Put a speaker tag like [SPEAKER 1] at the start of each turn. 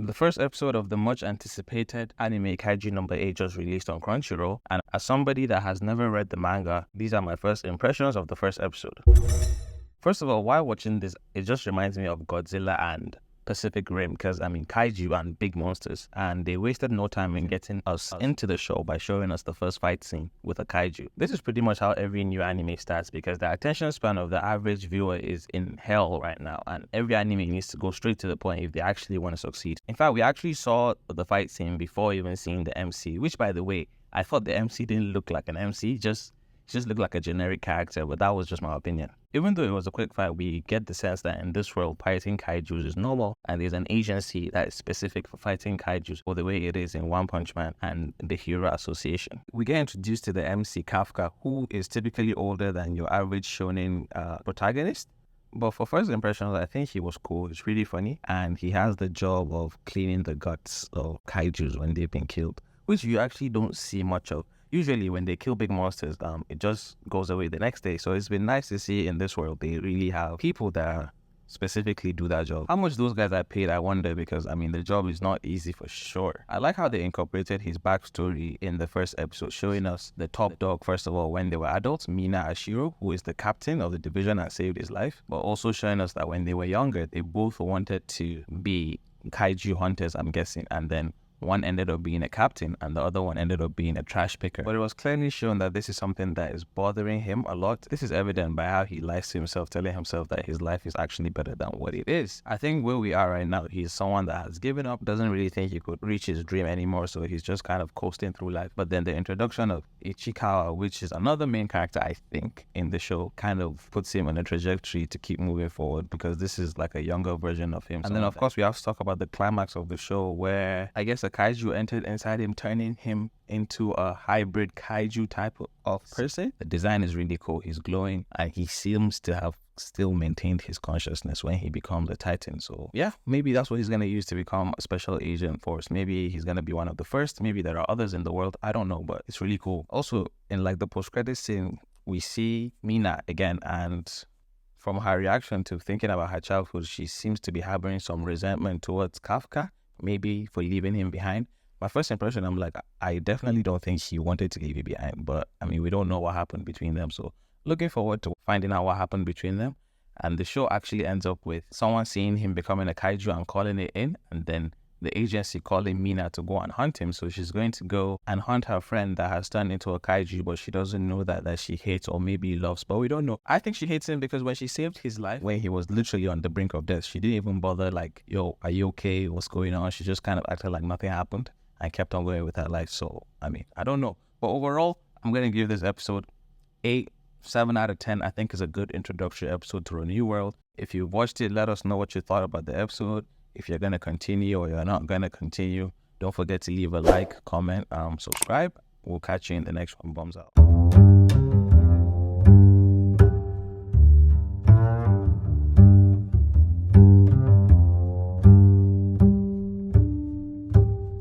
[SPEAKER 1] The first episode of the much anticipated anime Kaiju No. 8 just released on Crunchyroll, and as somebody that has never read the manga, these are my first impressions of the first episode. First of all, while watching this, it just reminds me of Godzilla and Pacific Rim, because kaiju and big monsters, and they wasted no time in getting us into the show by showing us the first fight scene with a kaiju. This is pretty much how every new anime starts, because the attention span of the average viewer is in hell right now, and every anime needs to go straight to the point if they actually want to succeed. In fact, we actually saw the fight scene before even seeing the MC, which, by the way, I thought the MC didn't look like an MC, just looked like a generic character, but that was just my opinion. Even though it was a quick fight, we get the sense that in this world, fighting kaijus is normal, and there's an agency that is specific for fighting kaijus, or the way it is in One Punch Man and the Hero Association. We get introduced to the MC Kafka, who is typically older than your average shonen protagonist. But for first impressions, I think he was cool. It's really funny, and he has the job of cleaning the guts of kaijus when they've been killed, which you actually don't see much of. Usually when they kill big monsters, it just goes away the next day. So it's been nice to see in this world they really have people that specifically do that job. How much those guys are paid, I wonder, because the job is not easy for sure. I like how they incorporated his backstory in the first episode, showing us the top dog, first of all, when they were adults, Mina Ashiro, who is the captain of the division that saved his life, but also showing us that when they were younger, they both wanted to be kaiju hunters, I'm guessing, and then one ended up being a captain and the other one ended up being a trash picker. But it was clearly shown that this is something that is bothering him a lot. This is evident by how he lies to himself, telling himself that his life is actually better than what it is. I think where we are right now, he's someone that has given up, doesn't really think he could reach his dream anymore, so he's just kind of coasting through life. But then the introduction of Ichikawa, which is another main character, I think, in the show, kind of puts him on a trajectory to keep moving forward, because this is like a younger version of him. And then, of course, we have to talk about the climax of the show, where I guess a kaiju entered inside him, turning him into a hybrid kaiju type of person. The design is really cool. He's glowing, and he seems to have still maintained his consciousness when he becomes a Titan. So yeah, maybe that's what he's going to use to become a special agent force. Maybe he's going to be one of the first. Maybe there are others in the world. I don't know, but it's really cool. Also, in like the post-credit scene, we see Mina again, and from her reaction to thinking about her childhood, she seems to be harboring some resentment towards Kafka, maybe for leaving him behind. My first impression, I'm like, I definitely don't think she wanted to leave him behind, but we don't know what happened between them. So looking forward to finding out what happened between them. And the show actually ends up with someone seeing him becoming a kaiju and calling it in, and then the agency calling Mina to go and hunt him. So she's going to go and hunt her friend that has turned into a kaiju, but she doesn't know that she hates or maybe loves, but we don't know. I think she hates him because when she saved his life, when he was literally on the brink of death, she didn't even bother like, yo, are you okay? What's going on? She just kind of acted like nothing happened and kept on going with her life. So, I don't know. But overall, I'm going to give this episode 7 out of 10. I think is a good introductory episode to a new world. If you've watched it, let us know what you thought about the episode. If you're going to continue or you're not going to continue, don't forget to leave a like, comment, subscribe. We'll catch you in the next one. Bums out.